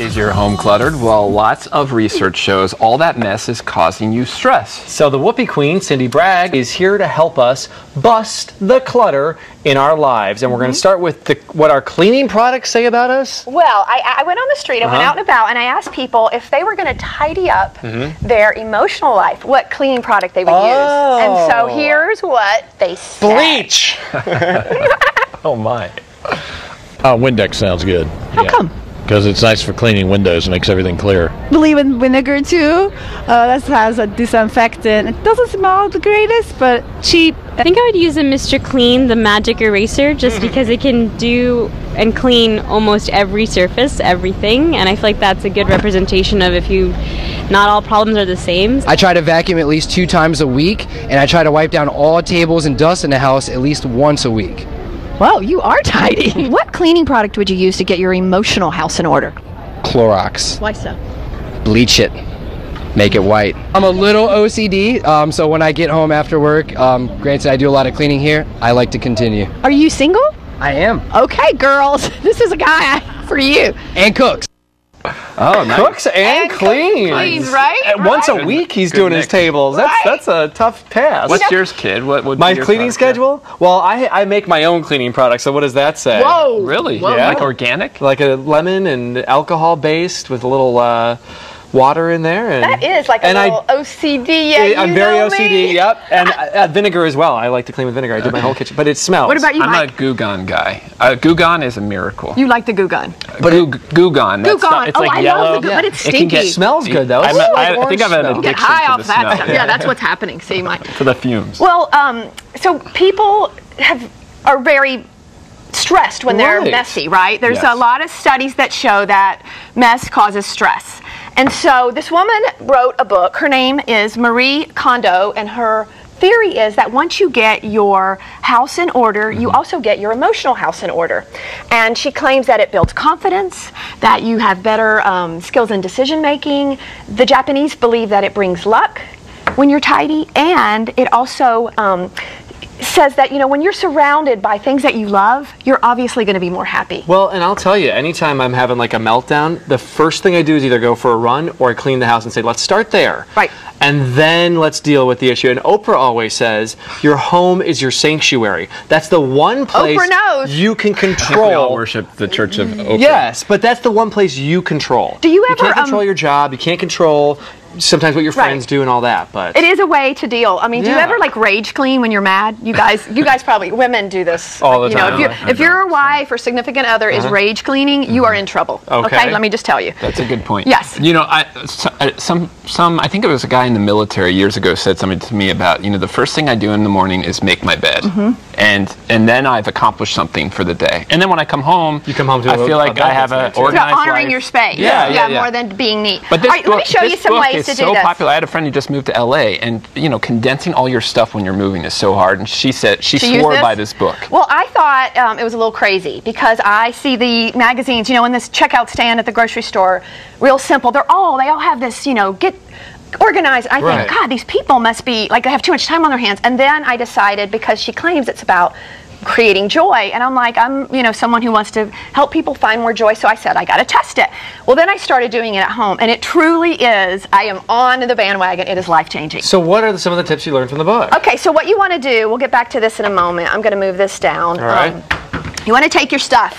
Is your home cluttered? Well, lots of research shows all that mess is causing you stress. So the Whoopee Queen, Cindy Bragg, is here to help us bust the clutter in our lives. And we're going to start with what our cleaning products say about us. Well, I went on the street, I went out and about, and I asked people if they were going to tidy up their emotional life, what cleaning product they would use. And so here's what they said. Bleach! Oh my. Windex sounds good. How come? Because it's nice for cleaning windows and makes everything clear. Believe in vinegar too. That has a disinfectant. It doesn't smell the greatest, but cheap. I think I would use a Mr. Clean, the magic eraser, just because it can do and clean almost every surface, everything, and I feel like that's a good representation of not all problems are the same. I try to vacuum at least 2 times a week, and I try to wipe down all tables and dust in the house at least once a week. Whoa, you are tidy. What cleaning product would you use to get your emotional house in order? Clorox. Why so? Bleach it. Make it white. I'm a little OCD, so when I get home after work, granted I do a lot of cleaning here, I like to continue. Are you single? I am. Okay, girls, this is a guy for you. And cooks. Oh, nice. Cooks and cleans. Right? Once a week he's doing his tables. That's a tough task. What's yours, kid? What would My be your cleaning product? schedule? Well, I make my own cleaning products, so what does that say? Whoa! Really? Whoa. Like organic? Like a lemon and alcohol based with a little water in there. And, That is like a little OCD. Yeah, I'm very OCD, yep. And vinegar as well. I like to clean with vinegar. I do my whole kitchen, but it smells. What about you, I'm Mike? a Goo Gone guy. Goo Gone is a miracle. You like the Goo Gun. But Goo Gone. Goo Gone. It's like I yellow. love the Goo, but it's It can stinky. It smells good though. I think I've had an You get addiction high to off the that smell. stuff. Yeah, that's what's happening. See, Mike. To the fumes. Well, so people are very stressed when they're Right. messy, right? There's Yes. a lot of studies that show that mess causes stress. And so this woman wrote a book. Her name is Marie Kondo, and her theory is that once you get your house in order, you also get your emotional house in order. And she claims that it builds confidence, that you have better skills in decision making. The Japanese believe that it brings luck when you're tidy, and it also says that, when you're surrounded by things that you love, you're obviously going to be more happy. Well, and I'll tell you, anytime I'm having like a meltdown, the first thing I do is either go for a run or I clean the house and say, let's start there. Right. And then let's deal with the issue. And Oprah always says, your home is your sanctuary. That's the one place Oprah knows. you can I think control. we all worship the Church of Oprah. Yes, but that's the one place you control. Do you You ever, can't control your job. You can't control sometimes what your friends do and all that. But it is a way to deal. I mean, do you Yeah. ever like rage clean when you're mad? You guys probably, women do this All the you know, time. if your wife or significant other is rage cleaning, you are in trouble. Okay. Let me just tell you. That's a good point. Yes. I think it was a guy in the military years ago said something to me about, the first thing I do in the morning is make my bed. And then I've accomplished something for the day. And then when I come home, You come home to I feel like I have an It's about organized honoring life. your space. Yeah. More than being neat. But this all right, let me book- show you this some book ways is to do so this. popular. I had a friend who just moved to LA, and condensing all your stuff when you're moving is so hard. And she said she To use swore this? by this book. Well, I thought it was a little crazy because I see the magazines, in this checkout stand at the grocery store, real simple. They all have this, get organized. I Right. think, God, these people must be, like, they have too much time on their hands. And then I decided, because she claims it's about creating joy, and I'm like, I'm someone who wants to help people find more joy, so I said I got to test it. Well, then I started doing it at home, and it truly is, I am on the bandwagon. It is life-changing. So what are some of the tips you learned from the book? Okay, so what you want to do, we'll get back to this in a moment. I'm going to move this down. All right. You want to take your stuff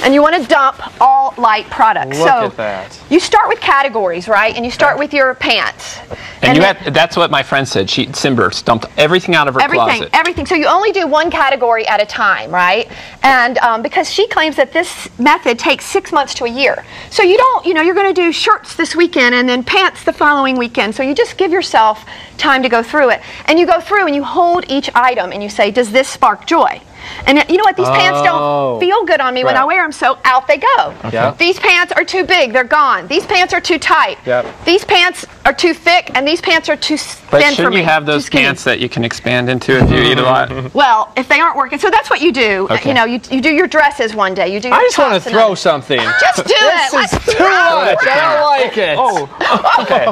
and you want to dump all light products. Look so at that. you start with categories, right? And you start with your pants. And then- that's what my friend said. Simber dumped everything out of her closet. Everything. So you only do one category at a time, right? And because she claims that this method takes 6 months to a year. So you don't, you're going to do shirts this weekend and then pants the following weekend. So you just give yourself time to go through it. And you go through and you hold each item and you say, does this spark joy? And you know what? These pants don't feel good on me when I wear them, so out they go. Okay. These pants are too big. They're gone. These pants are too tight. Yep. These pants are too thick, and these pants are too thin But for me. shouldn't you have those too skinny. pants that you can expand into if you eat a lot? Well, if they aren't working, so that's what you do. Okay. You know, you do your dresses one day. You do your I just want tops to throw another. something. Just do it. This is too much. I don't like it. Oh, okay.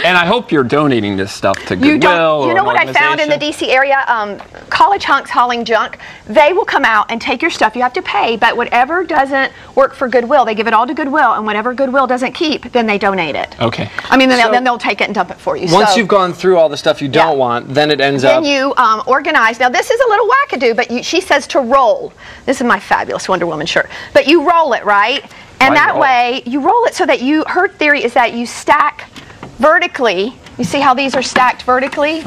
And I hope you're donating this stuff to You Goodwill don't. You or know an what I found in the organization? DC area? College hunks hauling junk. They will come out and take your stuff. You have to pay, but whatever doesn't work for Goodwill, they give it all to Goodwill, and whatever Goodwill doesn't keep, then they donate it. Okay. I mean, So- then they'll take it and dump it for you. Once So- you've gone through all the stuff you don't Yeah. want, then it ends Then up. you organize. Now this is a little wackadoo, but she says to roll. This is my fabulous Wonder Woman shirt. But you roll it, right? And Why that roll? way, you roll it so that her theory is that you stack vertically. You see how these are stacked vertically?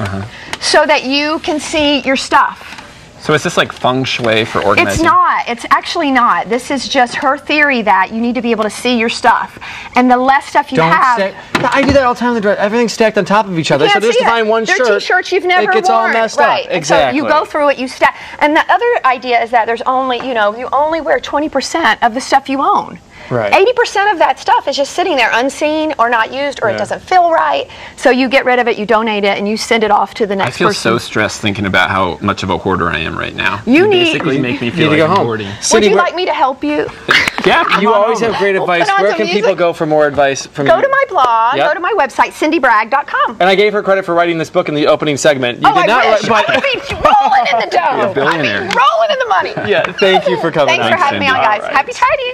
So that you can see your stuff. So is this like feng shui for organizing? It's not. It's actually not. This is just her theory that you need to be able to see your stuff. And the less stuff you Don't have, stack. I do that all the time in the dress. Everything's stacked on top of each other. you So can't just see to find it. one They're shirt, t-shirts you've never it gets worn. all messed right. up. And Exactly. so you go through it, you stack. And the other idea is that there's only, you only wear 20% of the stuff you own. Right. 80% of that stuff is just sitting there unseen or not used, or it doesn't feel right. So you get rid of it, you donate it, and you send it off to the I next feel person. so stressed thinking about how much of a hoarder I am right now. You need- basically make me You feel need to like go I'm home. hoarding. Would Cindy, you where- like me to help you? Yeah, come You on always over. have great advice. put on Where some can people music. go for more advice from Go you? to my blog, Yep. go to my website, CYNDYBRAGG.com. And I gave her credit for writing this book in the opening segment. You Oh, did not I wish. write, I would be rolling in the dough. You're a billionaire. I'd be rolling in the money. yeah, thank you for coming Thanks on. for having me on, Cindy. guys. All right. Happy tidying.